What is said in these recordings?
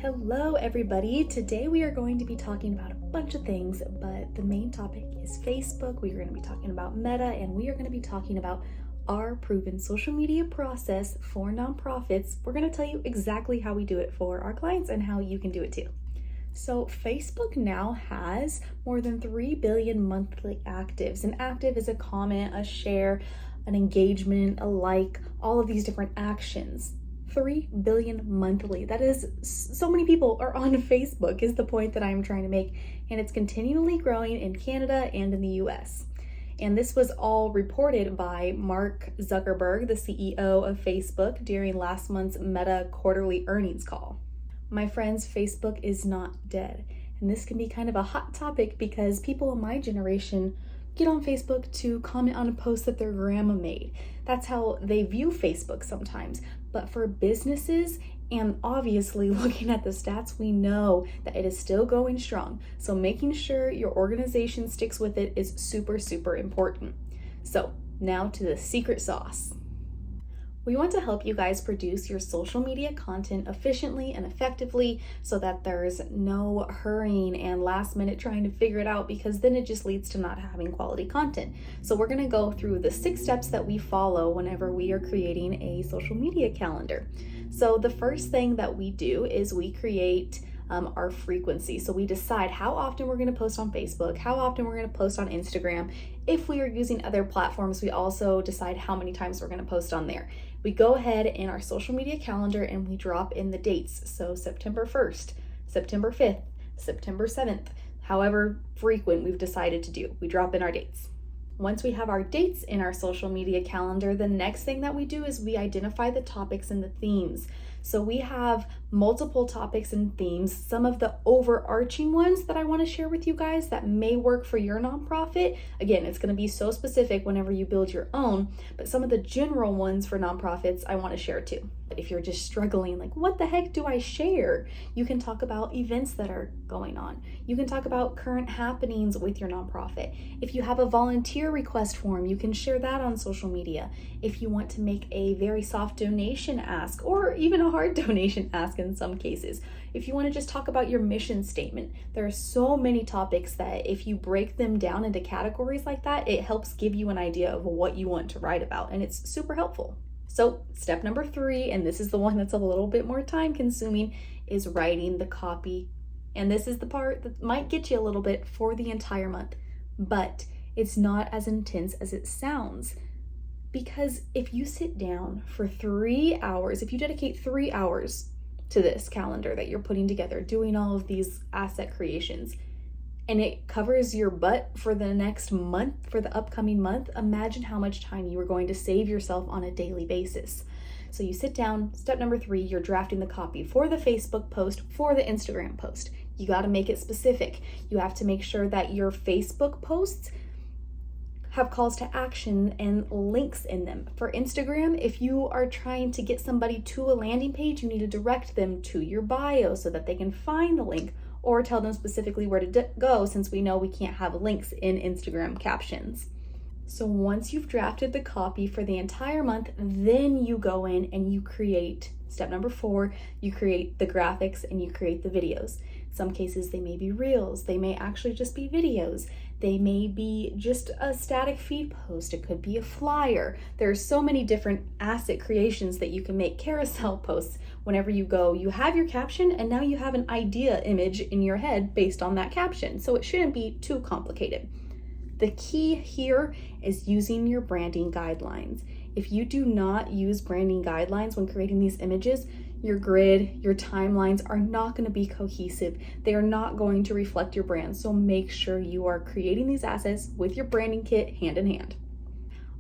Hello, everybody. Today we are going to be talking about a bunch of things, but the main topic is Facebook. We are going to be talking about Meta, and we are going to be talking about our proven social media process for nonprofits. We're going to tell you exactly how we do it for our clients and how you can do it too. So Facebook now has more than 3 billion monthly actives. An active is a comment, a share, an engagement, a like, all of these different actions. 3 billion monthly. That is, so many people are on Facebook is the point that I'm trying to make, and it's continually growing in Canada and in the US. And this was all reported by Mark Zuckerberg, the CEO of Facebook, during last month's Meta quarterly earnings call. My friends, Facebook is not dead. And this can be kind of a hot topic because people in my generation get on Facebook to comment on a post that their grandma made. That's how they view Facebook sometimes. But for businesses, and obviously looking at the stats, we know that it is still going strong. So making sure your organization sticks with it is super, super important. So now to the secret sauce. We want to help you guys produce your social media content efficiently and effectively so that there's no hurrying and last minute trying to figure it out, because then it just leads to not having quality content. So we're going to go through the 6 steps that we follow whenever we are creating a social media calendar. So the first thing that we do is we create our frequency. So we decide how often we're going to post on Facebook, how often we're going to post on Instagram. If we are using other platforms, we also decide how many times we're going to post on there. We go ahead in our social media calendar and we drop in the dates. So September 1st, September 5th, September 7th, however frequent we've decided to do, we drop in our dates. Once we have our dates in our social media calendar, the next thing that we do is we identify the topics and the themes. So we have multiple topics and themes. Some of the overarching ones that I want to share with you guys that may work for your nonprofit. Again, it's going to be so specific whenever you build your own, but some of the general ones for nonprofits I want to share too. If you're just struggling, like, what the heck do I share? You can talk about events that are going on. You can talk about current happenings with your nonprofit. If you have a volunteer request form, you can share that on social media. If you want to make a very soft donation ask, or even a hard donation ask in some cases. If you want to just talk about your mission statement, there are so many topics that if you break them down into categories like that, it helps give you an idea of what you want to write about, and it's super helpful. So step number 3, and this is the one that's a little bit more time consuming, is writing the copy. And this is the part that might get you a little bit for the entire month, but it's not as intense as it sounds. Because if you sit down for 3 hours, if you dedicate 3 hours to this calendar that you're putting together, doing all of these asset creations, and it covers your butt for the next month, for the upcoming month, imagine how much time you are going to save yourself on a daily basis. So you sit down, step number 3, you're drafting the copy for the Facebook post, for the Instagram post. You got to make it specific. You have to make sure that your Facebook posts have calls to action and links in them. For Instagram, if you are trying to get somebody to a landing page, you need to direct them to your bio so that they can find the link, or tell them specifically where to go, since we know we can't have links in Instagram captions. So once you've drafted the copy for the entire month, then you go in and you create, step number 4, you create the graphics and you create the videos. In some cases, they may be reels. They may actually just be videos. They may be just a static feed post. It could be a flyer. There are so many different asset creations that you can make. Carousel posts. Whenever you go, you have your caption, and now you have an idea image in your head based on that caption. So it shouldn't be too complicated. The key here is using your branding guidelines. If you do not use branding guidelines when creating these images, your grid, your timelines are not going to be cohesive. They are not going to reflect your brand. So make sure you are creating these assets with your branding kit hand in hand.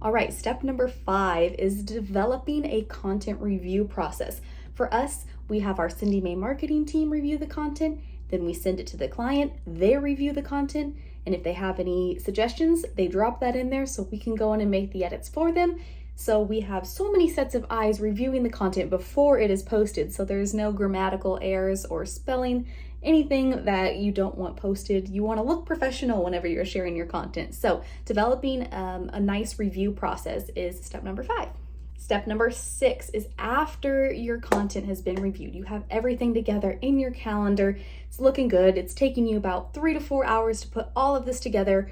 All right, step number 5 is developing a content review process. For us, we have our Cindy May marketing team review the content, then we send it to the client, they review the content, and if they have any suggestions, they drop that in there so we can go in and make the edits for them. So we have so many sets of eyes reviewing the content before it is posted, so there's no grammatical errors or spelling, anything that you don't want posted. You want to look professional whenever you're sharing your content. So developing a nice review process is step number 5. Step number 6 is after your content has been reviewed, you have everything together in your calendar, it's looking good, it's taking you about 3 to 4 hours to put all of this together.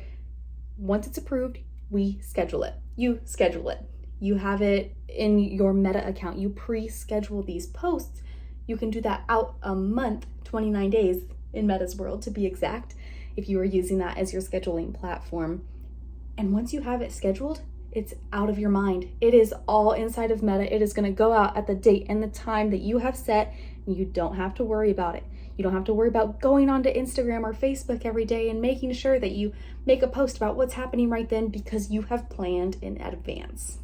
Once it's approved, we schedule it. You schedule it. You have it in your Meta account. You pre-schedule these posts. You can do that out a month, 29 days in Meta's world to be exact, if you are using that as your scheduling platform. And once you have it scheduled, it's out of your mind. It is all inside of Meta. It is going to go out at the date and the time that you have set, and you don't have to worry about it. You don't have to worry about going onto Instagram or Facebook every day and making sure that you make a post about what's happening right then, because you have planned in advance.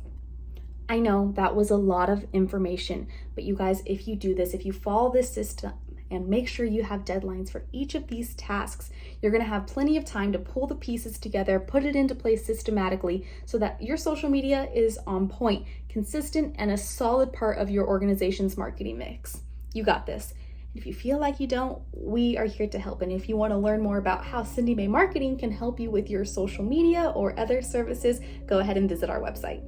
I know that was a lot of information, but you guys, if you do this, if you follow this system and make sure you have deadlines for each of these tasks, you're going to have plenty of time to pull the pieces together, put it into place systematically so that your social media is on point, consistent, and a solid part of your organization's marketing mix. You got this. If you feel like you don't, we are here to help. And if you want to learn more about how Cindy May Marketing can help you with your social media or other services, go ahead and visit our website.